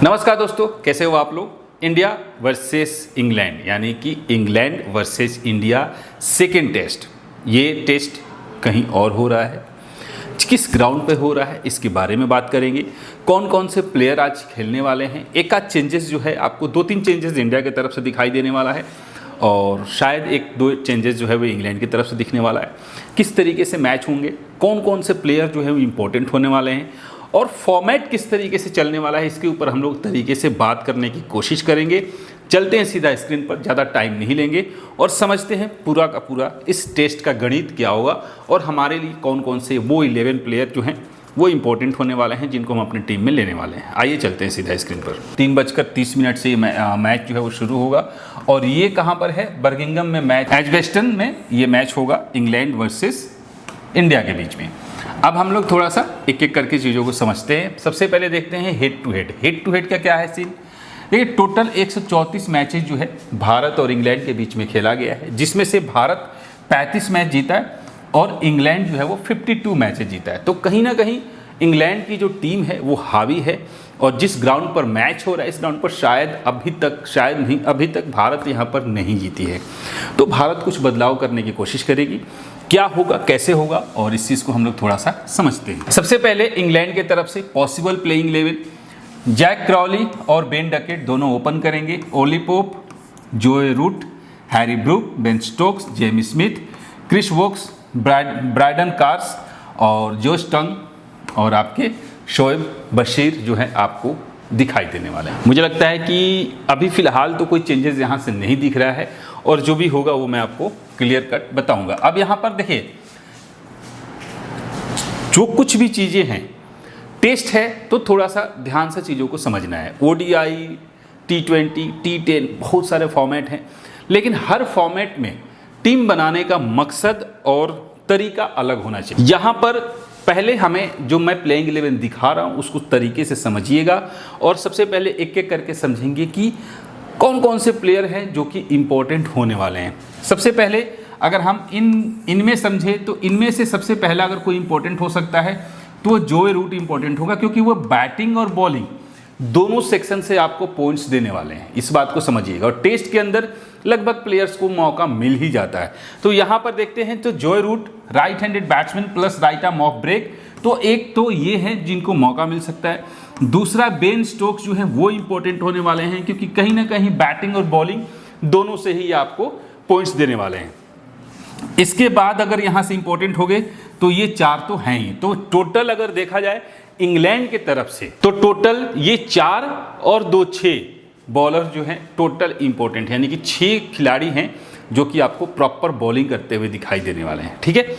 नमस्कार दोस्तों, कैसे हो आप लोग। इंडिया वर्सेस इंग्लैंड यानी कि England versus India second test. ये टेस्ट कहीं और हो रहा है, किस ग्राउंड पे हो रहा है इसके बारे में बात करेंगे। कौन कौन से प्लेयर आज खेलने वाले हैं, एक आध चेंजेस जो है आपको 2-3 चेंजेस इंडिया की तरफ से दिखाई देने वाला है और शायद 1-2 चेंजेस जो है वो इंग्लैंड की तरफ से दिखने वाला है। किस तरीके से मैच होंगे, कौन कौन से प्लेयर जो है वो इम्पोर्टेंट होने वाले हैं और फॉर्मेट किस तरीके से चलने वाला है, इसके ऊपर हम लोग तरीके से बात करने की कोशिश करेंगे। चलते हैं सीधा स्क्रीन पर, ज़्यादा टाइम नहीं लेंगे और समझते हैं पूरा का पूरा इस टेस्ट का गणित क्या होगा और हमारे लिए कौन कौन से वो 11 प्लेयर जो हैं वो इंपॉर्टेंट होने वाले हैं जिनको हम अपनी टीम में लेने वाले हैं। आइए चलते हैं सीधा स्क्रीन पर। 3:30 से मैच जो है वो शुरू होगा और ये कहाँ पर है, बर्मिंघम में मैच, एजबेस्टन में ये मैच होगा इंग्लैंड वर्सेस इंडिया के बीच में। अब हम लोग थोड़ा सा एक एक करके चीज़ों को समझते हैं। सबसे पहले देखते हैं हेड टू हेड का क्या है सीन। देखिए टोटल 134 मैचेज जो है भारत और इंग्लैंड के बीच में खेला गया है, जिसमें से भारत 35 मैच जीता है और इंग्लैंड जो है वो 52 मैचेज जीता है। तो कहीं ना कहीं इंग्लैंड की जो टीम है वो हावी है और जिस ग्राउंड पर मैच हो रहा है इस ग्राउंड पर अभी तक भारत यहाँ पर नहीं जीती है। तो भारत कुछ बदलाव करने की कोशिश करेगी। क्या होगा, कैसे होगा और इस चीज़ को हम लोग थोड़ा सा समझते हैं। सबसे पहले इंग्लैंड की तरफ से पॉसिबल प्लेइंग 11, जैक क्रॉली और बेन डकेट दोनों ओपन करेंगे। Ollie Pope, Joe Root, Harry Brook, Ben Stokes, Jamie Smith, Chris Woakes, Brydon Carse और जोश टंग और आपके शोएब बशीर जो है आपको दिखाई देने वाले हैं। मुझे लगता है कि अभी फ़िलहाल तो कोई चेंजेस यहाँ से नहीं दिख रहा है और जो भी होगा वो मैं आपको क्लियर कट बताऊंगा। अब यहाँ पर देखिए जो कुछ भी चीज़ें हैं, टेस्ट है तो थोड़ा सा ध्यान से चीज़ों को समझना है। ODI, T20, T10 बहुत सारे फॉर्मेट हैं, लेकिन हर फॉर्मेट में टीम बनाने का मकसद और तरीका अलग होना चाहिए। यहाँ पर पहले हमें जो मैं प्लेइंग 11 दिखा रहा हूँ उसको तरीके से समझिएगा और सबसे पहले एक एक करके समझेंगे कि कौन कौन से प्लेयर हैं जो कि इम्पोर्टेंट होने वाले हैं। सबसे पहले अगर हम इनमें समझें तो इनमें से सबसे पहला अगर कोई इम्पोर्टेंट हो सकता है तो वो जोए रूट इम्पोर्टेंट होगा, क्योंकि वो बैटिंग और बॉलिंग दोनों सेक्शन से आपको पॉइंट्स देने वाले हैं। इस बात को समझिएगा और टेस्ट के अंदर लगभग प्लेयर्स को मौका मिल ही जाता है। तो यहाँ पर देखते हैं तो Joe Root right handed batsman plus right arm off break, तो एक तो ये है जिनको मौका मिल सकता है। दूसरा बेन स्टोक्स जो है वो इंपॉर्टेंट होने वाले हैं, क्योंकि कहीं ना कहीं बैटिंग और बॉलिंग दोनों से ही आपको पॉइंट्स देने वाले हैं। इसके बाद अगर यहाँ से इंपॉर्टेंट हो गए तो ये 4 तो हैं ही। तो टोटल अगर देखा जाए इंग्लैंड के तरफ से तो टोटल ये 4 और 2 6 बॉलर जो हैं टोटल इंपॉर्टेंट है, यानी कि 6 खिलाड़ी हैं जो कि आपको प्रॉपर बॉलिंग करते हुए दिखाई देने वाले हैं। ठीक है,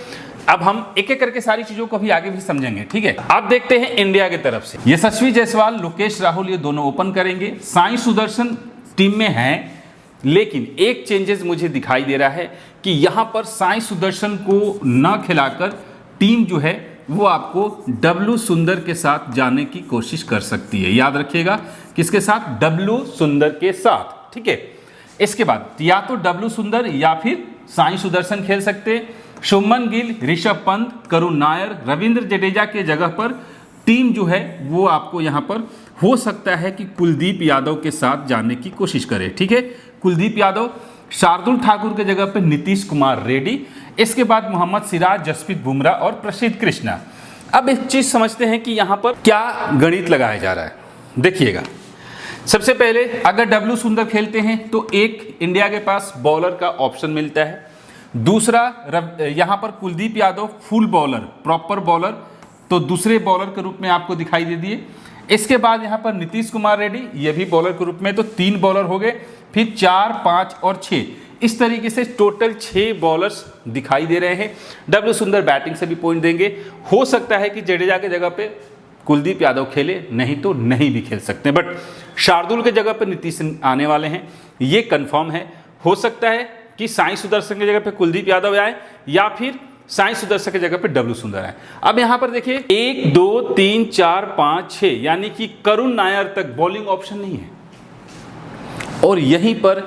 अब हम एक एक करके सारी चीजों को भी आगे भी समझेंगे। ठीक है, अब देखते हैं इंडिया की तरफ से यशस्वी जायसवाल, लोकेश राहुल ये दोनों ओपन करेंगे। साई सुदर्शन टीम में हैं, लेकिन एक चेंजेस मुझे दिखाई दे रहा है कि यहाँ पर साई सुदर्शन को न खिलाकर टीम जो है वो आपको डब्लू सुंदर के साथ जाने की कोशिश कर सकती है। याद रखिएगा किसके साथ, डब्लू सुंदर के साथ। ठीक है, इसके बाद या तो डब्लू सुंदर या फिर साई सुदर्शन खेल सकते हैं। शुभमन गिल, ऋषभ पंत, करुण नायर, रविंद्र जडेजा के जगह पर टीम जो है वो आपको यहाँ पर हो सकता है कि कुलदीप यादव के साथ जाने की कोशिश करे। ठीक है, कुलदीप यादव, शार्दुल ठाकुर के जगह पर नीतीश कुमार रेड्डी, इसके बाद मोहम्मद सिराज, जसप्रीत बुमराह और प्रसिद्ध कृष्णा। अब एक चीज समझते हैं कि यहाँ पर क्या गणित लगाया जा रहा है। देखिएगा, सबसे पहले अगर डब्लू सुंदर खेलते हैं तो एक इंडिया के पास बॉलर का ऑप्शन मिलता है। दूसरा यहाँ पर Kuldeep Yadav full bowler, proper bowler, तो दूसरे बॉलर के रूप में आपको दिखाई दे दिए। इसके बाद यहाँ पर नीतीश कुमार रेड्डी, ये भी बॉलर के रूप में, तो 3 बॉलर हो गए, फिर 4, 5 और 6, इस तरीके से टोटल 6 बॉलर्स दिखाई दे रहे हैं। डब्लू सुंदर बैटिंग से भी पॉइंट देंगे। हो सकता है कि जडेजा के जगह पे कुलदीप यादव खेले, नहीं तो नहीं भी खेल सकते, बट शार्दुल के जगह पे नीतीश आने वाले हैं, ये कंफर्म है। हो सकता है कि साई सुदर्शन की जगह पे कुलदीप यादव आए या फिर साई सुदर्शन की जगह पे डब्लू सुंदर आए। अब यहाँ पर देखिए 1 2 3 4 5 6 यानी कि करुण नायर तक बॉलिंग ऑप्शन नहीं है और यहीं पर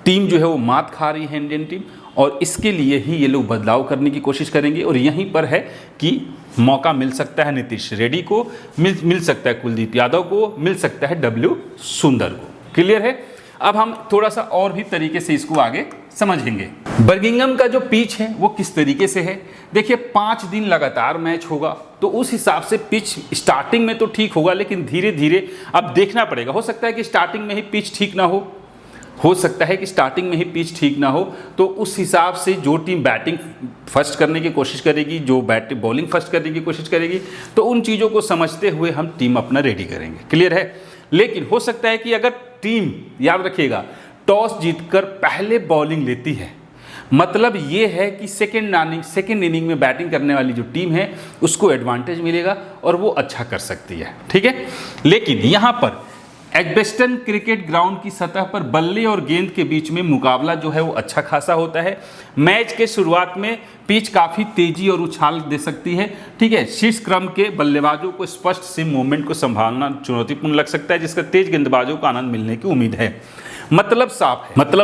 टीम जो है वो मात खा रही है इंडियन टीम, और इसके लिए ही ये लोग बदलाव करने की कोशिश करेंगे। और यहीं पर है कि मौका मिल सकता है नीतीश रेड्डी को, मिल सकता है कुलदीप यादव को, मिल सकता है डब्ल्यू सुंदर को। क्लियर है? अब हम थोड़ा सा और भी तरीके से इसको आगे समझेंगे। बर्मिंघम का जो पिच है वो किस तरीके से है, देखिए 5 दिन लगातार मैच होगा तो उस हिसाब से पिच स्टार्टिंग में तो ठीक होगा, लेकिन धीरे धीरे अब देखना पड़ेगा। हो सकता है कि स्टार्टिंग में ही पिच ठीक ना हो सकता है कि स्टार्टिंग में ही पिच ठीक ना हो, तो उस हिसाब से जो टीम बैटिंग फर्स्ट करने की कोशिश करेगी, जो बॉलिंग फर्स्ट करने की कोशिश करेगी, तो उन चीज़ों को समझते हुए हम टीम अपना रेडी करेंगे। क्लियर है? लेकिन हो सकता है कि अगर टीम, याद रखिएगा, टॉस जीतकर पहले बॉलिंग लेती है, मतलब ये है कि सेकेंड इनिंग में बैटिंग करने वाली जो टीम है उसको एडवांटेज मिलेगा और वो अच्छा कर सकती है। ठीक है? लेकिन यहाँ पर एडबेस्टन क्रिकेट ग्राउंड की सतह पर बल्ले और गेंद के बीच में मुकाबला जो है वो अच्छा खासा होता है। मैच के शुरुआत में पिच काफ़ी तेजी और उछाल दे सकती है। ठीक है? शीर्ष क्रम के बल्लेबाजों को स्पष्ट से मूवमेंट को संभालना चुनौतीपूर्ण लग सकता है, जिसका तेज गेंदबाजों को आनंद मिलने की उम्मीद है। मतलब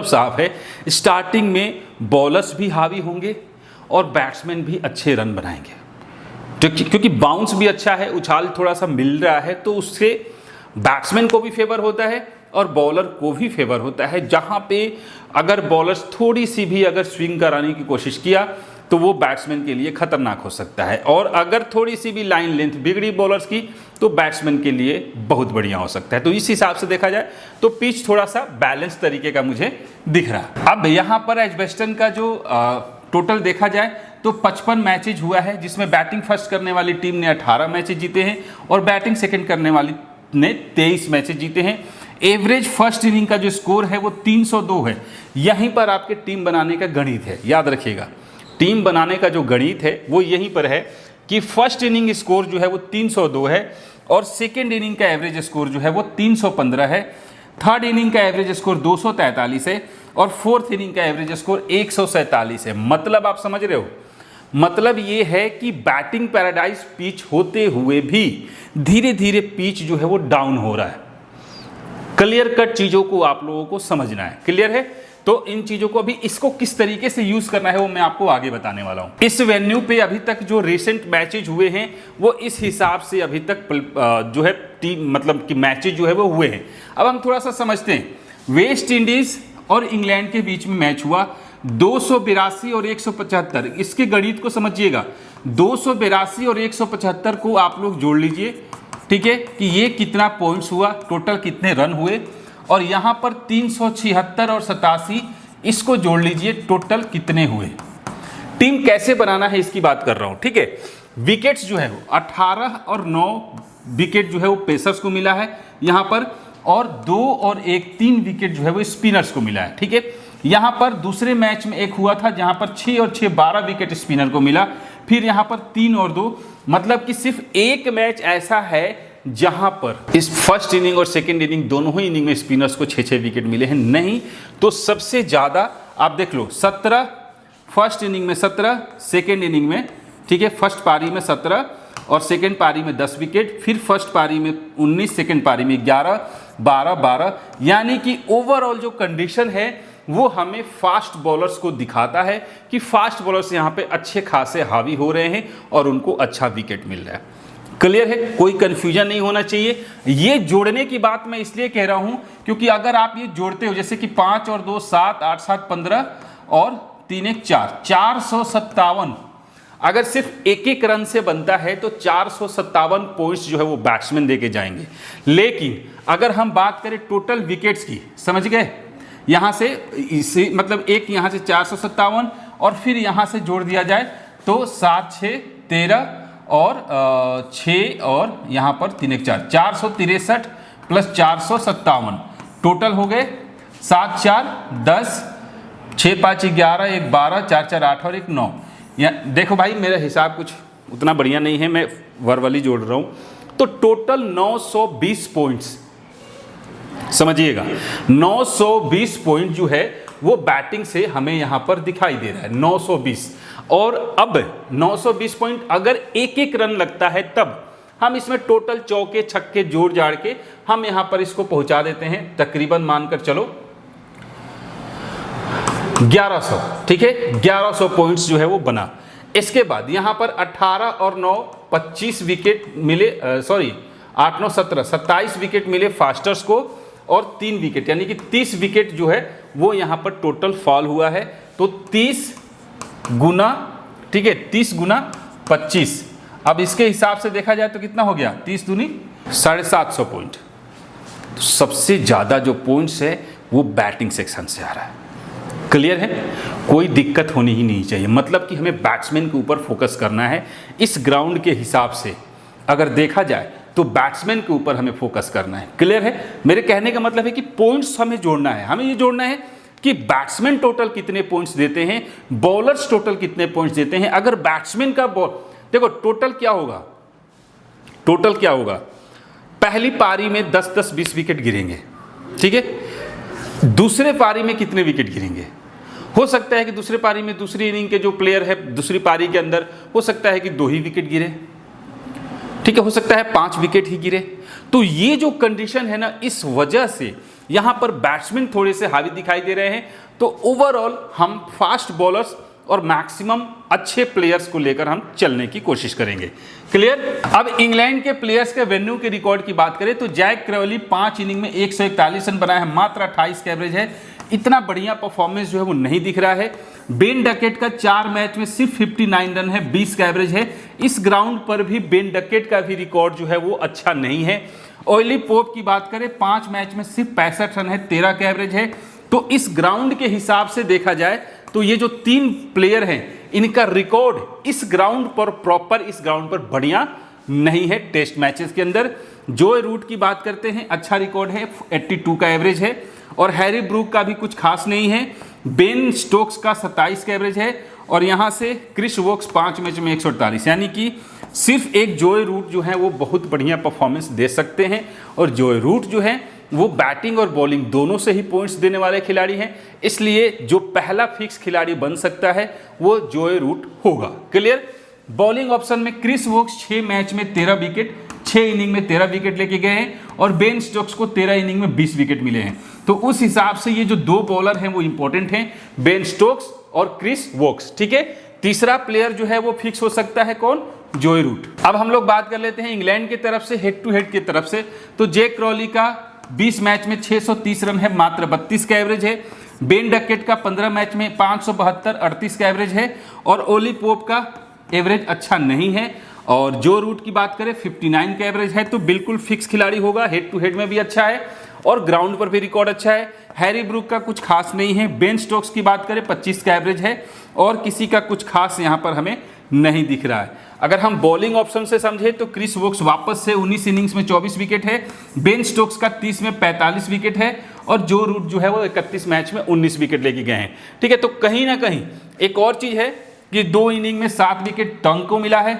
साफ है स्टार्टिंग में बॉलर्स भी हावी होंगे और बैट्समैन भी अच्छे रन बनाएंगे, क्योंकि बाउंस भी अच्छा है, उछाल थोड़ा सा मिल रहा है, तो उससे बैट्समैन को भी फेवर होता है और बॉलर को भी फेवर होता है। जहां पे अगर बॉलर्स थोड़ी सी भी अगर स्विंग कराने की कोशिश किया तो वो बैट्समैन के लिए खतरनाक हो सकता है, और अगर थोड़ी सी भी लाइन लेंथ बिगड़ी बॉलर्स की तो बैट्समैन के लिए बहुत बढ़िया हो सकता है। तो इस हिसाब से देखा जाए तो पिच थोड़ा सा बैलेंस तरीके का मुझे दिख रहा है। अब यहाँ पर एजबेस्टन का जो टोटल देखा जाए तो 55 मैचेज हुआ है, जिसमें बैटिंग फर्स्ट करने वाली टीम ने 18 मैचेज जीते हैं और बैटिंग सेकेंड करने वाली ने 23 मैचेज जीते हैं। एवरेज फर्स्ट इनिंग का जो स्कोर है वो 302 है। यहीं पर आपके टीम बनाने का गणित है, याद रखिएगा। टीम बनाने का जो गणित है वो यहीं पर है कि फर्स्ट इनिंग स्कोर जो है वो 302 है और सेकेंड इनिंग का एवरेज स्कोर जो है वो 315 है, थर्ड इनिंग का एवरेज स्कोर 243 है और फोर्थ इनिंग का एवरेज स्कोर 147 है। मतलब आप समझ रहे हो, मतलब ये है कि बैटिंग पैराडाइज पिच होते हुए भी धीरे धीरे पिच जो है वो डाउन हो रहा है। क्लियर कट चीज़ों को आप लोगों को समझना है। क्लियर है? तो इन चीज़ों को अभी इसको किस तरीके से यूज़ करना है वो मैं आपको आगे बताने वाला हूँ। इस वेन्यू पे अभी तक जो रिसेंट मैचेज हुए हैं वो इस हिसाब से अभी तक जो है टीम मतलब कि मैचेज जो है वो हुए हैं। अब हम थोड़ा सा समझते हैं। वेस्ट इंडीज़ और इंग्लैंड के बीच में मैच हुआ 282 और 175। इसके गणित को समझिएगा, 282 और 175 को आप लोग जोड़ लीजिए। ठीक है? कि ये कितना पॉइंट्स हुआ, टोटल कितने रन हुए, और यहाँ पर 376 और 87 इसको जोड़ लीजिए, टोटल कितने हुए। टीम कैसे बनाना है इसकी बात कर रहा हूँ। ठीक है? विकेट्स जो है वो 18 और 9 विकेट जो है वो पेसर्स को मिला है यहाँ पर, और 2 और 1 3 विकेट जो है वो स्पिनर्स को मिला है। ठीक है? यहाँ पर दूसरे मैच में एक हुआ था जहाँ पर 6 और 6 12 विकेट स्पिनर को मिला, फिर यहाँ पर 3 और 2, मतलब कि सिर्फ एक मैच ऐसा है जहां पर इस फर्स्ट इनिंग और सेकेंड इनिंग दोनों ही इनिंग में स्पिनर्स को 6-6 विकेट मिले हैं। नहीं तो सबसे ज़्यादा आप देख लो 17 फर्स्ट इनिंग में, 17 सेकेंड इनिंग में। ठीक है? फर्स्ट पारी में 17 और सेकेंड पारी में 10 विकेट, फिर फर्स्ट पारी में 19, सेकेंड पारी में 11, 12, 12, यानी कि ओवरऑल जो कंडीशन है वो हमें फास्ट बॉलर्स को दिखाता है कि फास्ट बॉलर्स यहाँ पे अच्छे खासे हावी हो रहे हैं और उनको अच्छा विकेट मिल रहा है। क्लियर है? कोई कंफ्यूजन नहीं होना चाहिए। ये जोड़ने की बात मैं इसलिए कह रहा हूं क्योंकि अगर आप ये जोड़ते हो, जैसे कि 5 और 2 7, 8 7 15 और 3 1 4, 457 अगर सिर्फ एक एक रन से बनता है तो 457 पॉइंट्स जो है वो बैट्समैन देके जाएंगे। लेकिन अगर हम बात करें टोटल विकेट्स की, समझ गए, यहाँ से इसी मतलब एक यहाँ से 457 और फिर यहाँ से जोड़ दिया जाए तो 7 6 13 और 6 और यहाँ पर 3 1 4, 463 प्लस 457 टोटल हो गए 7 4 10, 6 5 11, 1 12, 4 4 8 और 1 9। या देखो भाई मेरा हिसाब कुछ उतना बढ़िया नहीं है, मैं वर्बली जोड़ रहा हूँ, तो टोटल 920 पॉइंट्स, समझिएगा 920 पॉइंट जो है वो बैटिंग से हमें यहां पर दिखाई दे रहा है 920। और अब 920 पॉइंट अगर एक एक रन लगता है तब हम इसमें टोटल चौके छक्के जोड़ जाड़ के हम यहां पर इसको पहुंचा देते हैं तकरीबन मानकर चलो 1100। ठीक है? 1100 पॉइंट्स जो है वो बना। इसके बाद यहाँ पर 18 और 9 25 विकेट मिले, 8 9 17 27 विकेट मिले फास्टर्स को और 3 विकेट, यानी कि 30 विकेट जो है वो यहाँ पर टोटल फॉल हुआ है। तो 30 गुना, ठीक है, 30 गुना 25, अब इसके हिसाब से देखा जाए तो कितना हो गया, 30 दूनी 750 पॉइंट। तो सबसे ज़्यादा जो पॉइंट्स है वो बैटिंग सेक्शन से आ रहा है। क्लियर है, कोई दिक्कत होनी ही नहीं चाहिए, मतलब कि हमें बैट्समैन के ऊपर फोकस करना है। इस ग्राउंड के हिसाब से अगर देखा जाए तो बैट्समैन के ऊपर हमें फोकस करना है। क्लियर है, मेरे कहने का मतलब है कि पॉइंट्स हमें जोड़ना है, हमें ये जोड़ना है कि बैट्समैन टोटल कितने पॉइंट्स देते हैं, बॉलर्स टोटल कितने पॉइंट्स देते हैं। अगर बैट्समैन का बॉल देखो टोटल क्या होगा, टोटल क्या होगा, पहली पारी में 10-10 20 विकेट गिरेंगे, ठीक है। दूसरे पारी में कितने विकेट गिरेंगे, हो सकता है कि दूसरे पारी में दूसरी इनिंग के जो प्लेयर है दूसरी पारी के अंदर हो सकता है कि 2 ही विकेट गिरे, ठीक है, हो सकता है 5 विकेट ही गिरे। तो ये जो कंडीशन है ना, इस वजह से यहाँ पर बैट्समैन थोड़े से हावी दिखाई दे रहे हैं। तो ओवरऑल हम फास्ट बॉलर्स और मैक्सिमम अच्छे प्लेयर्स को लेकर हम चलने की कोशिश करेंगे। क्लियर। अब इंग्लैंड के प्लेयर्स के वेन्यू के रिकॉर्ड की बात करें तो जैक क्रेवली 5 इनिंग में 141 रन बनाए हैं, मात्र 28 का एवरेज है। इतना बढ़िया परफॉर्मेंस जो है वो नहीं दिख रहा है। बेन डकेट का 4 मैच में सिर्फ 59 रन है, 20 का एवरेज है। इस ग्राउंड पर भी बेन डकेट का भी रिकॉर्ड जो है वो अच्छा नहीं है। ऑयली पोप की बात करें 5 मैच में सिर्फ 65 रन है, 13 का एवरेज है। तो इस ग्राउंड के हिसाब से देखा जाए तो ये जो 3 प्लेयर हैं इनका रिकॉर्ड इस ग्राउंड पर प्रॉपर इस ग्राउंड पर बढ़िया नहीं है टेस्ट मैचेस के अंदर। जोए रूट की बात करते हैं, अच्छा रिकॉर्ड है, 82 का एवरेज है। और हैरी ब्रूक का भी कुछ खास नहीं है। बेन स्टोक्स का 27 का एवरेज है। और यहाँ से क्रिस वोक्स 5 मैच में 148, यानी कि सिर्फ एक जोए रूट जो है वो बहुत बढ़िया परफॉर्मेंस दे सकते हैं। और जोए रूट जो है वो बैटिंग और बॉलिंग दोनों से ही पॉइंट्स देने वाले खिलाड़ी हैं, इसलिए जो पहला फिक्स खिलाड़ी बन सकता है वो जोए रूट होगा। क्लियर। बॉलिंग ऑप्शन में क्रिस वोक्स 6 मैच में 13 विकेट, 6 इनिंग में 13 विकेट लेके गए हैं। और बेन स्टोक्स को 13 इनिंग में 20 विकेट मिले हैं। तो उस हिसाब से ये जो 2 बॉलर हैं वो इंपॉर्टेंट हैं, बेन स्टोक्स और क्रिस वोक्स, ठीक है। तीसरा प्लेयर जो है वो फिक्स हो सकता है, कौन, जोए रूट। अब हम लोग बात कर लेते हैं इंग्लैंड की तरफ से, हेड टू हेड की तरफ से। तो जैक क्रॉली का 20 मैच में 630 रन है, मात्र 32 का एवरेज है। बेन डकेट का 15 मैच में 572, 38 का एवरेज है। और ओली पोप का एवरेज अच्छा नहीं है। और जो रूट की बात करें 59 का एवरेज है। तो बिल्कुल फिक्स खिलाड़ी होगा, हेड टू हेड में भी अच्छा है और ग्राउंड पर भी रिकॉर्ड अच्छा है। हैरी ब्रूक का कुछ खास नहीं है। बेन स्टोक्स की बात करें 25 का एवरेज है और किसी का कुछ खास यहाँ पर हमें नहीं दिख रहा है। अगर हम बॉलिंग ऑप्शन से समझे तो क्रिस वोक्स वापस से 19 इनिंग्स में 24 विकेट है। बेन स्टोक्स का 30 में 45 विकेट है। और जो रूट जो है वो 31 मैच में 19 विकेट लेके गए हैं, ठीक है। तो कहीं ना कहीं एक और चीज़ है कि 2 इनिंग में 7 विकेट टंग को मिला है,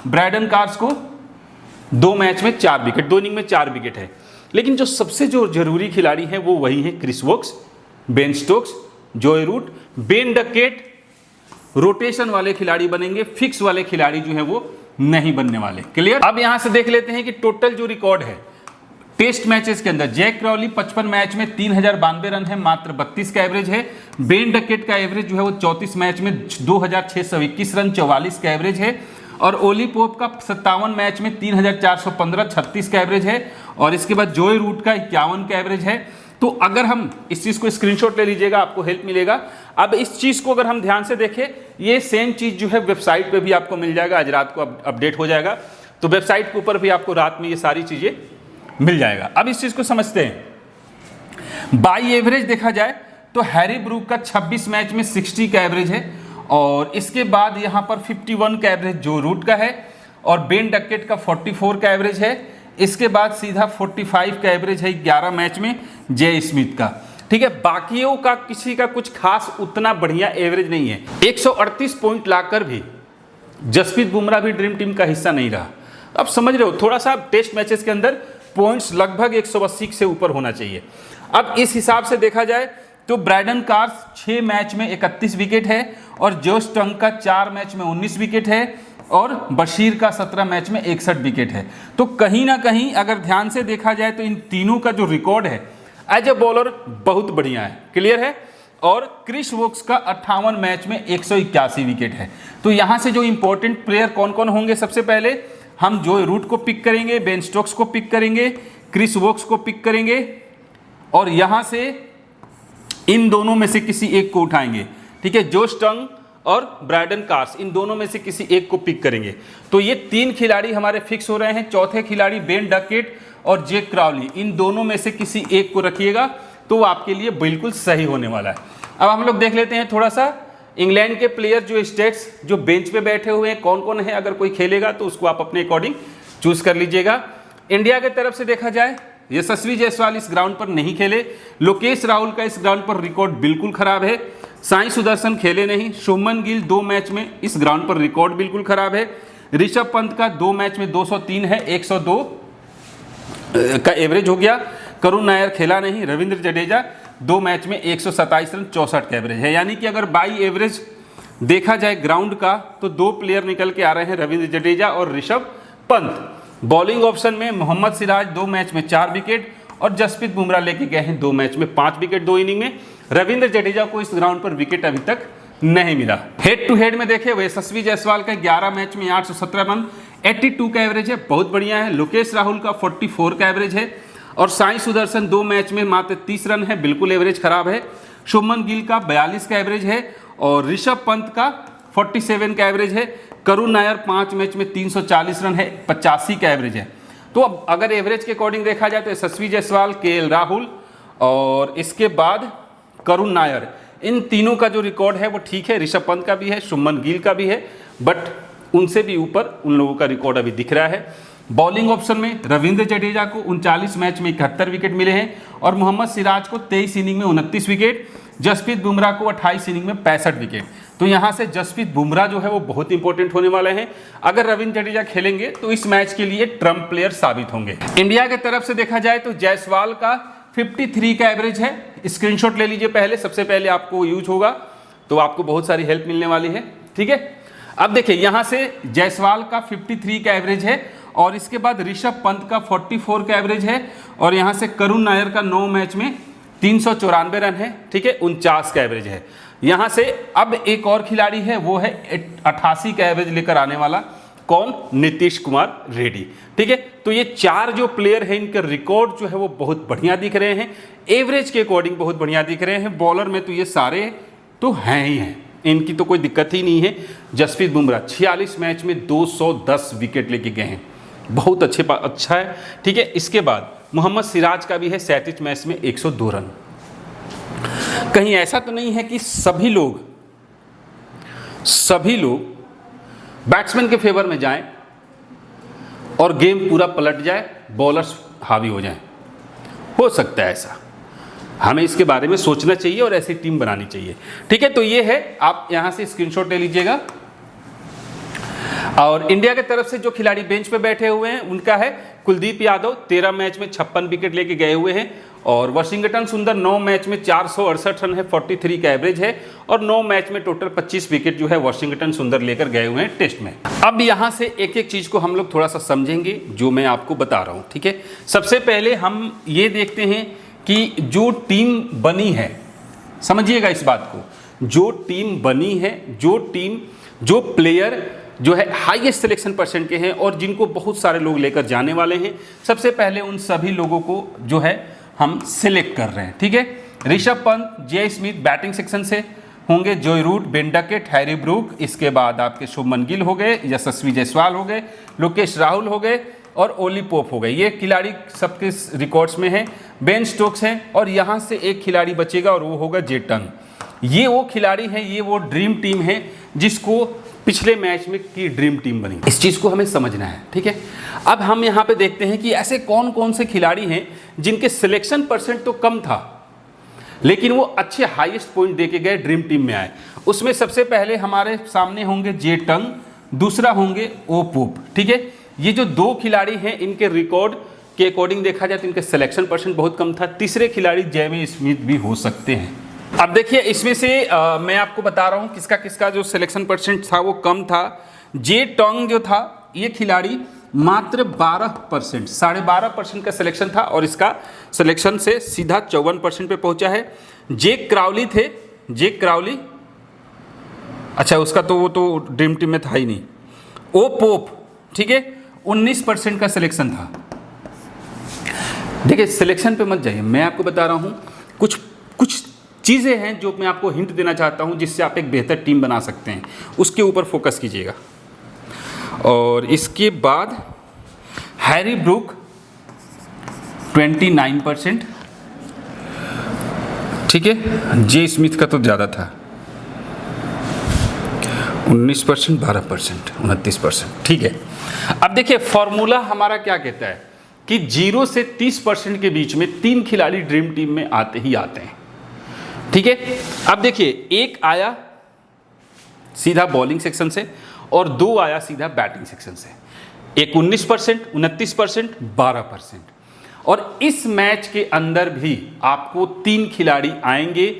ब्रैडन कार्स को 2 मैच में 4 विकेट, 2 इनिंग में 4 विकेट है। लेकिन जो सबसे जो जरूरी खिलाड़ी है वो वही है क्रिस वोक्स, बेन स्टोक्स, जोए रूट। बेन डकेट रोटेशन वाले खिलाड़ी बनेंगे, फिक्स वाले खिलाड़ी जो है वो नहीं बनने वाले। क्लियर। अब यहां से देख लेते हैं कि टोटल जो रिकॉर्ड है टेस्ट मैचेस के अंदर, जैक क्रॉली 55 मैच में 3092 रन है, मात्र 32 का एवरेज है। बेन डकेट का एवरेज जो है वो 34 मैच में 2621 रन, 44 का एवरेज है। और ओली पोप का 57 मैच में 3415, 36 का एवरेज है। और इसके बाद जोए रूट का 51 का एवरेज है। तो अगर हम इस चीज़ को स्क्रीनशॉट ले लीजिएगा, आपको हेल्प मिलेगा। अब इस चीज़ को अगर हम ध्यान से देखें, ये सेम चीज़ जो है वेबसाइट पे भी आपको मिल जाएगा, आज रात को अपडेट हो जाएगा। तो वेबसाइट के ऊपर भी आपको रात में ये सारी चीज़ें मिल जाएगा। अब इस चीज़ को समझते हैं। बाई एवरेज देखा जाए तो हैरी ब्रूक का 26 मैच में 60 का एवरेज है। और इसके बाद यहाँ पर 51 का एवरेज जो रूट का है। और बेन डकेट का 44 का एवरेज है। इसके बाद सीधा 45 का एवरेज है 11 मैच में जे स्मिथ का, ठीक है। बाकियों का किसी का कुछ खास उतना बढ़िया एवरेज नहीं है। 138 पॉइंट लाकर भी जसप्रीत बुमराह भी ड्रीम टीम का हिस्सा नहीं रहा। अब समझ रहे हो, थोड़ा सा टेस्ट मैचेस के अंदर पॉइंट्स लगभग 180 से ऊपर होना चाहिए। अब इस हिसाब से देखा जाए तो ब्रैडन कार्स 6 मैच में 31 विकेट है। और जोश टंग का 4 मैच में 19 विकेट है। और बशीर का 17 मैच में 61 विकेट है। तो कहीं ना कहीं अगर ध्यान से देखा जाए तो इन तीनों का जो रिकॉर्ड है एज ए बॉलर बहुत बढ़िया है। क्लियर है। और क्रिस वोक्स का 58 मैच में 181 विकेट है। तो यहाँ से जो इंपॉर्टेंट प्लेयर कौन कौन होंगे, सबसे पहले हम जोय रूट को पिक करेंगे, बेन स्टोक्स को पिक करेंगे, क्रिस वोक्स को पिक करेंगे और यहाँ से इन दोनों में से किसी एक को उठाएंगे, ठीक है। जोश टंग और ब्रायडन कार्स, इन दोनों में से किसी एक को पिक करेंगे। तो ये 3 खिलाड़ी हमारे फिक्स हो रहे हैं। चौथे खिलाड़ी बेन डकेट और जेक क्राउली, इन दोनों में से किसी एक को रखिएगा तो वो आपके लिए बिल्कुल सही होने वाला है। अब हम लोग देख लेते हैं थोड़ा सा इंग्लैंड के प्लेयर जो स्टेट्स जो बेंच पे बैठे हुए हैं कौन कौन है। अगर कोई खेलेगा तो उसको आप अपने अकॉर्डिंग चूज कर लीजिएगा। इंडिया की तरफ से देखा जाए, यशस्वी जायसवाल इस ग्राउंड पर नहीं खेले, लोकेश राहुल का इस ग्राउंड पर रिकॉर्ड बिल्कुल खराब है, साई सुदर्शन खेले नहीं, शुभमन गिल 2 मैच में इस ग्राउंड पर रिकॉर्ड बिल्कुल खराब है, ऋषभ पंत का 2 मैच में 203 है, 102 का एवरेज हो गया, करुण नायर खेला नहीं, रविंद्र जडेजा 2 मैच में 127 रन 64 का एवरेज है। यानी कि अगर बाई एवरेज देखा जाए ग्राउंड का तो 2 प्लेयर निकल के आ रहे हैं, रविंद्र जडेजा और ऋषभ पंत। बॉलिंग ऑप्शन में मोहम्मद सिराज 2 मैच में 4 विकेट और जसप्रीत बुमराह लेके गए हैं 2 मैच में 5 विकेट 2 इनिंग में। रविंद्र जडेजा को इस ग्राउंड पर विकेट अभी तक नहीं मिला। हेड टू हेड में देखें, यशस्वी जायसवाल का 11 मैच में 817 रन 82 का एवरेज है, बहुत बढ़िया है। लोकेश राहुल का 44 का एवरेज है और साई सुदर्शन 2 मैच में मात्र 30 रन है, बिल्कुल एवरेज खराब है। शुभमन गिल का 42 का एवरेज है और ऋषभ पंत का 47 का एवरेज है। करुण नायर 5 मैच में 340 रन है, 85 का एवरेज है। तो अब अगर एवरेज के अकॉर्डिंग देखा जाए तो यशस्वी जायसवाल, केएल राहुल और इसके बाद करुण नायर, इन तीनों का जो रिकॉर्ड है वो ठीक है। ऋषभ पंत का भी है, शुभमन गिल का भी है, बट उनसे भी ऊपर उन लोगों का रिकॉर्ड अभी दिख रहा है। बॉलिंग ऑप्शन में रविंद्र जडेजा को 39 मैच में 71 विकेट मिले हैं और मोहम्मद सिराज को 23 इनिंग में 29 विकेट, जसप्रीत बुमराह को 28 इनिंग में 65 विकेट। तो यहाँ से जसप्रीत बुमराह जो है वो बहुत इंपॉर्टेंट होने वाले हैं। अगर रविंद्र जडेजा खेलेंगे तो इस मैच के लिए ट्रम्प प्लेयर साबित होंगे। इंडिया की तरफ से देखा जाए तो जायसवाल का 53 का एवरेज है। स्क्रीनशॉट ले लीजिए पहले, सबसे पहले आपको यूज होगा तो आपको बहुत सारी हेल्प मिलने वाली है, ठीक है। अब देखिए यहाँ से जायसवाल का 53 का एवरेज है और इसके बाद ऋषभ पंत का 44 का एवरेज है और यहाँ से करुण नायर का 9 मैच में 394 रन है, ठीक है, 49 का एवरेज है। यहाँ से अब एक और खिलाड़ी है, वो है 88 का एवरेज लेकर आने वाला, कौन? नीतीश कुमार रेड्डी, ठीक है। तो ये 4 जो प्लेयर हैं इनके रिकॉर्ड जो है वो बहुत बढ़िया दिख रहे हैं, एवरेज के अकॉर्डिंग बहुत बढ़िया दिख रहे हैं। बॉलर में तो ये सारे तो हैं ही हैं, इनकी तो कोई दिक्कत ही नहीं है। जसप्रीत बुमराह 46 मैच में 210 विकेट लेके गए हैं, बहुत अच्छा है, ठीक है। इसके बाद मोहम्मद सिराज का भी है 37 मैच में 102 रन। कहीं ऐसा तो नहीं है कि सभी लोग बैट्समैन के फेवर में जाएं और गेम पूरा पलट जाए, बॉलर्स हावी हो जाएं? हो सकता है ऐसा, हमें इसके बारे में सोचना चाहिए और ऐसी टीम बनानी चाहिए, ठीक है। तो ये है, आप यहां से स्क्रीनशॉट ले लीजिएगा। और इंडिया की तरफ से जो खिलाड़ी बेंच पे बैठे हुए हैं उनका है कुलदीप यादव, 13 मैच में 56 विकेट लेके गए हुए हैं और वाशिंगटन सुंदर 9 मैच में 468 रन है, 43 का एवरेज है और 9 मैच में टोटल 25 विकेट जो है वाशिंगटन सुंदर लेकर गए हुए हैं टेस्ट में। अब यहाँ से एक एक चीज़ को हम लोग थोड़ा सा समझेंगे जो मैं आपको बता रहा हूँ, ठीक है। सबसे पहले हम ये देखते हैं कि जो टीम बनी है, समझिएगा इस बात को, जो टीम बनी है, जो प्लेयर जो है हाईएस्ट सिलेक्शन परसेंट के हैं और जिनको बहुत सारे लोग लेकर जाने वाले हैं, सबसे पहले उन सभी लोगों को जो है हम सिलेक्ट कर रहे हैं, ठीक है। Rishabh Pant, J Smith batting section से होंगे, Joe Root, Ben Duckett, Harry Brook, इसके बाद आपके शुभमन गिल हो गए, यशस्वी जायसवाल हो गए, लोकेश राहुल हो गए और ओली पोप हो गए। ये खिलाड़ी सबके रिकॉर्ड्स में हैं। बेन स्टोक्स हैं और यहाँ से एक खिलाड़ी बचेगा और वो होगा जे टंग। ये वो खिलाड़ी हैं, ये वो ड्रीम टीम है जिसको पिछले मैच में की ड्रीम टीम बनी। इस चीज़ को हमें समझना है, ठीक है। अब हम यहाँ पे देखते हैं कि ऐसे कौन कौन से खिलाड़ी हैं जिनके सिलेक्शन परसेंट तो कम था लेकिन वो अच्छे हाईएस्ट पॉइंट देके गए, ड्रीम टीम में आए। उसमें सबसे पहले हमारे सामने होंगे जे टंग, दूसरा होंगे ओ पोप, ठीक है। ये जो 2 खिलाड़ी हैं इनके रिकॉर्ड के अकॉर्डिंग देखा जाए तो इनके सिलेक्शन परसेंट बहुत कम था। तीसरे खिलाड़ी जेमी स्मिथ भी हो सकते हैं। अब देखिए इसमें से मैं आपको बता रहा हूँ किसका किसका जो सिलेक्शन परसेंट था वो कम था। जे टोंग जो था ये खिलाड़ी मात्र 12%, 12.5% का सिलेक्शन था और इसका सिलेक्शन से सीधा 54% पे पहुंचा है। जे क्राउली थे जे क्राउली, अच्छा उसका तो वो तो ड्रीम टीम में था ही नहीं। ओ पोप, ठीक है, 19% का सिलेक्शन था। देखिए सिलेक्शन पे मत जाइए, मैं आपको बता रहा हूँ कुछ चीज़ें हैं जो मैं आपको हिंट देना चाहता हूँ जिससे आप एक बेहतर टीम बना सकते हैं, उसके ऊपर फोकस कीजिएगा। और इसके बाद हैरी ब्रूक 29%, ठीक है, जे स्मिथ का तो ज़्यादा था 19%, 12%, 29%, ठीक है। अब देखिए फॉर्मूला हमारा क्या कहता है कि 0 से 30% के बीच में 3 खिलाड़ी ड्रीम टीम में आते ही आते हैं, ठीक है। अब देखिए एक आया सीधा बॉलिंग सेक्शन से और 2 आया सीधा बैटिंग सेक्शन से, एक 19%, 29%, 12%। और इस मैच के अंदर भी आपको 3 खिलाड़ी आएंगे,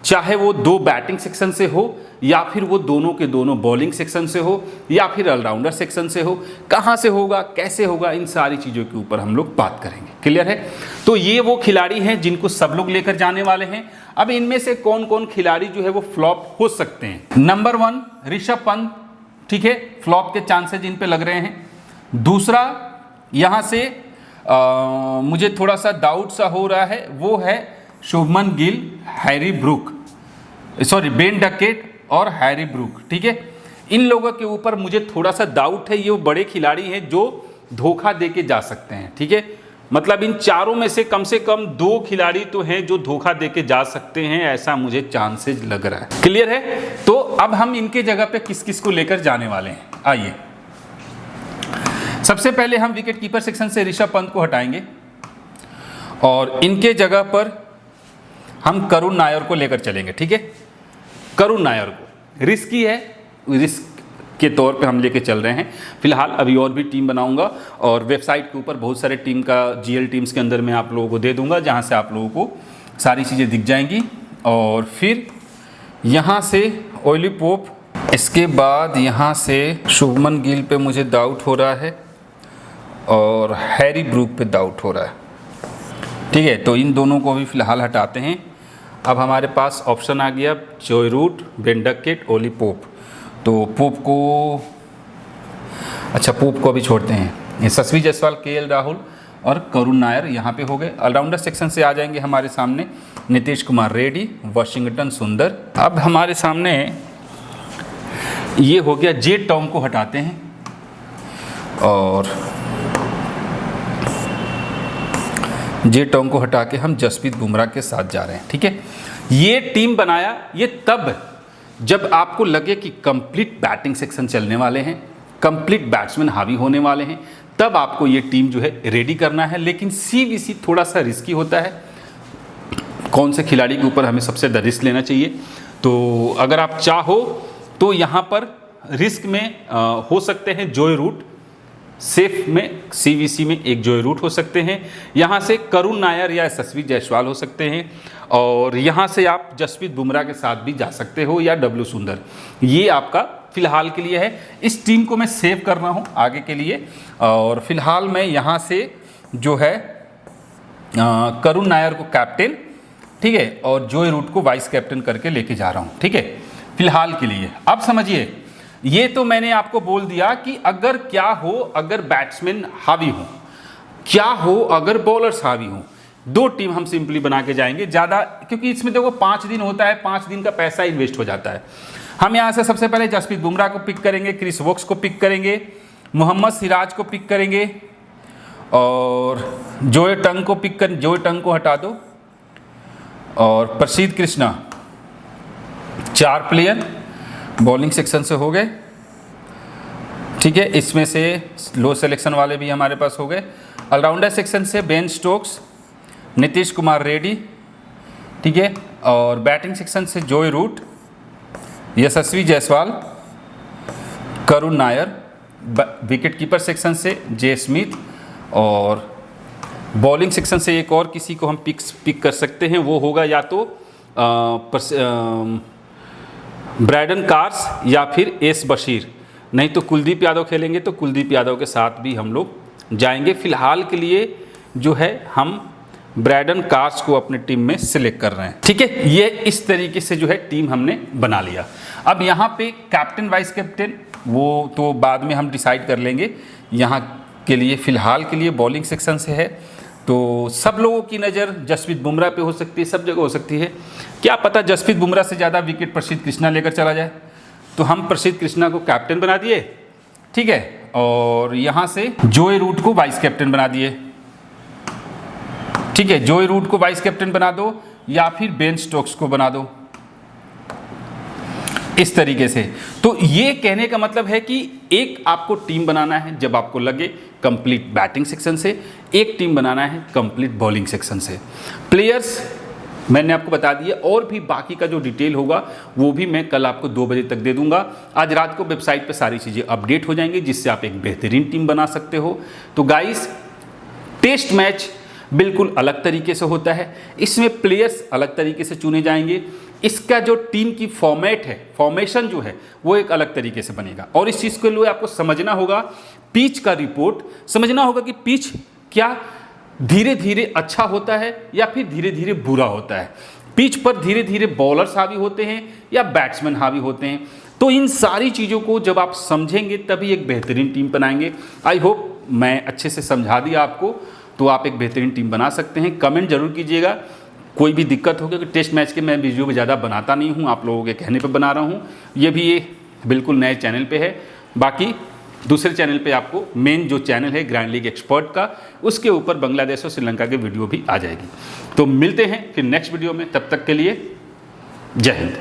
चाहे वो 2 बैटिंग सेक्शन से हो या फिर वो दोनों के दोनों बॉलिंग सेक्शन से हो या फिर ऑलराउंडर सेक्शन से हो। कहाँ से होगा, कैसे होगा, इन सारी चीज़ों के ऊपर हम लोग बात करेंगे। क्लियर है? तो ये वो खिलाड़ी हैं जिनको सब लोग लेकर जाने वाले हैं। अब इनमें से कौन कौन खिलाड़ी जो है वो फ्लॉप हो सकते हैं। नंबर 1 ऋषभ पंत, ठीक है, फ्लॉप के चांसेज इन पे लग रहे हैं। दूसरा यहाँ से मुझे थोड़ा सा डाउट सा हो रहा है, वो है Shubman Gill, Harry Brook, sorry Ben Duckett और हैरी ब्रूक, ठीक है। इन लोगों के ऊपर मुझे थोड़ा सा डाउट है, ये वो बड़े खिलाड़ी हैं जो धोखा दे के जा सकते हैं, ठीक है। मतलब इन चारों में से कम 2 खिलाड़ी तो हैं जो धोखा दे के जा सकते हैं, ऐसा मुझे चांसेस लग रहा है। क्लियर है? तो अब हम इनके जगह पे किस किस को लेकर जाने वाले हैं, आइए। सबसे पहले हम विकेट कीपर सेक्शन से ऋषभ पंत को हटाएंगे और इनके जगह पर हम करुण नायर को लेकर चलेंगे, ठीक है। करुण नायर को रिस्की है, रिस्क के तौर पे हम लेके चल रहे हैं। फिलहाल अभी और भी टीम बनाऊंगा और वेबसाइट के ऊपर बहुत सारे टीम का जीएल टीम्स के अंदर मैं आप लोगों को दे दूंगा, जहां से आप लोगों को सारी चीज़ें दिख जाएंगी। और फिर यहाँ से ओली पोप, इसके बाद यहाँ से शुभमन गिल पे मुझे डाउट हो रहा है और हैरी ब्रूक पे डाउट हो रहा है, ठीक है। तो इन दोनों को भी फिलहाल हटाते हैं। अब हमारे पास ऑप्शन आ गया Joe Root, Ben Duckett, Ollie Pope. तो पोप को, अच्छा पोप को अभी छोड़ते हैं। यशस्वी जायसवाल, केएल राहुल और करुण नायर यहाँ पे हो गए। ऑलराउंडर सेक्शन से आ जाएंगे हमारे सामने नीतीश कुमार रेड्डी, वाशिंगटन सुंदर। अब हमारे सामने ये हो गया, जे टॉम को हटाते हैं और जे टॉम को हटा के हम जसप्रीत बुमराह के साथ जा रहे हैं, ठीक है। ये टीम बनाया ये तब जब आपको लगे कि कंप्लीट बैटिंग सेक्शन चलने वाले हैं, कंप्लीट बैट्समैन हावी होने वाले हैं, तब आपको ये टीम जो है रेडी करना है। लेकिन सीवीसी थोड़ा सा रिस्की होता है, कौन से खिलाड़ी के ऊपर हमें सबसे ज़्यादा रिस्क लेना चाहिए। तो अगर आप चाहो तो यहाँ पर रिस्क में हो सकते हैं जोय रूट, सेफ में सीवीसी में एक जोय रूट हो सकते हैं, यहाँ से करुण नायर या यशस्वी जायसवाल हो सकते हैं, और यहाँ से आप जसप्रीत बुमराह के साथ भी जा सकते हो या डब्ल्यू सुंदर। ये आपका फिलहाल के लिए है। इस टीम को मैं सेव कर रहा हूँ आगे के लिए। और फिलहाल मैं यहाँ से जो है करुण नायर को कैप्टन, ठीक है, और जोय रूट को वाइस कैप्टन करके लेके जा रहा हूँ, ठीक है, फिलहाल के लिए। अब समझिए, ये तो मैंने आपको बोल दिया कि अगर क्या हो, अगर बैट्समैन हावी हो, क्या हो अगर बॉलर्स हावी हो। 2 टीम हम सिंपली बना के जाएंगे ज़्यादा, क्योंकि इसमें देखो 5 दिन होता है, 5 दिन का पैसा इन्वेस्ट हो जाता है। हम यहाँ से सबसे पहले जसप्रीत बुमराह को पिक करेंगे, क्रिस वोक्स को पिक करेंगे, मोहम्मद सिराज को पिक करेंगे और जोए टंग को पिक कर, जोए टंग को हटा दो, और प्रसिद्ध कृष्णा। 4 प्लेयर बॉलिंग सेक्शन से हो गए, ठीक है। इसमें से लो सिलेक्शन वाले भी हमारे पास हो गए। ऑलराउंडर सेक्शन से बेन स्टोक्स, नीतीश कुमार रेड्डी, ठीक है, और बैटिंग सेक्शन से जोय रूट, यशस्वी Jaiswal, Karun Nair. Wicket keeper section से जे स्मिथ, और बॉलिंग सेक्शन से एक और किसी को हम पिक कर सकते हैं, वो होगा या तो ब्रैडन कार्स या फिर एस बशीर, नहीं तो कुलदीप यादव खेलेंगे तो कुलदीप यादव के साथ भी हम लोग जाएंगे। फिलहाल के लिए जो है हम ब्रैडन कार्स को अपने टीम में सिलेक्ट कर रहे हैं। ठीक है, ये इस तरीके से जो है टीम हमने बना लिया। अब यहाँ पे कैप्टन वाइस कैप्टन वो तो बाद में हम डिसाइड कर लेंगे, यहाँ के लिए फ़िलहाल के लिए बॉलिंग सेक्शन से है। तो सब लोगों की नज़र जसप्रीत बुमराह पे हो सकती है, सब जगह हो सकती है। क्या पता जसप्रीत बुमराह से ज़्यादा विकेट प्रसिद्ध कृष्णा लेकर चला जाए, तो हम प्रसिद्ध कृष्णा को कैप्टन बना दिए। ठीक है, और यहाँ से जोए रूट को वाइस कैप्टन बना दिए। ठीक है, जोए रूट को वाइस कैप्टन बना दो या फिर बेन स्टोक्स को बना दो, इस तरीके से। तो ये कहने का मतलब है कि एक आपको टीम बनाना है जब आपको लगे कंप्लीट बैटिंग सेक्शन से, एक टीम बनाना है कंप्लीट बॉलिंग सेक्शन से। प्लेयर्स मैंने आपको बता दिया, और भी बाकी का जो डिटेल होगा वो भी मैं कल आपको 2 बजे तक दे दूंगा। आज रात को वेबसाइट पे सारी चीज़ें अपडेट हो जाएंगी, जिससे आप एक बेहतरीन टीम बना सकते हो। तो गाइस, टेस्ट मैच बिल्कुल अलग तरीके से होता है, इसमें प्लेयर्स अलग तरीके से चुने जाएंगे। इसका जो टीम की फॉर्मेट है, फॉर्मेशन जो है वो एक अलग तरीके से बनेगा। और इस चीज़ के लिए आपको समझना होगा, पिच का रिपोर्ट समझना होगा कि पिच क्या धीरे धीरे अच्छा होता है या फिर धीरे धीरे बुरा होता है। पिच पर धीरे धीरे बॉलर्स हावी होते हैं या बैट्समैन हावी होते हैं। तो इन सारी चीज़ों को जब आप समझेंगे तभी एक बेहतरीन टीम बनाएंगे। आई होप मैं अच्छे से समझा दिया आपको, तो आप एक बेहतरीन टीम बना सकते हैं। कमेंट जरूर कीजिएगा कोई भी दिक्कत हो, क्योंकि टेस्ट मैच के मैं वीडियो भी ज़्यादा बनाता नहीं हूँ, आप लोगों के कहने पे बना रहा हूँ। ये भी ये बिल्कुल नए चैनल पे है। बाकी दूसरे चैनल पे आपको मेन जो चैनल है ग्रैंड लीग एक्सपर्ट का, उसके ऊपर बांग्लादेश और श्रीलंका के वीडियो भी आ जाएगी। तो मिलते हैं फिर नेक्स्ट वीडियो में, तब तक के लिए जय हिंद।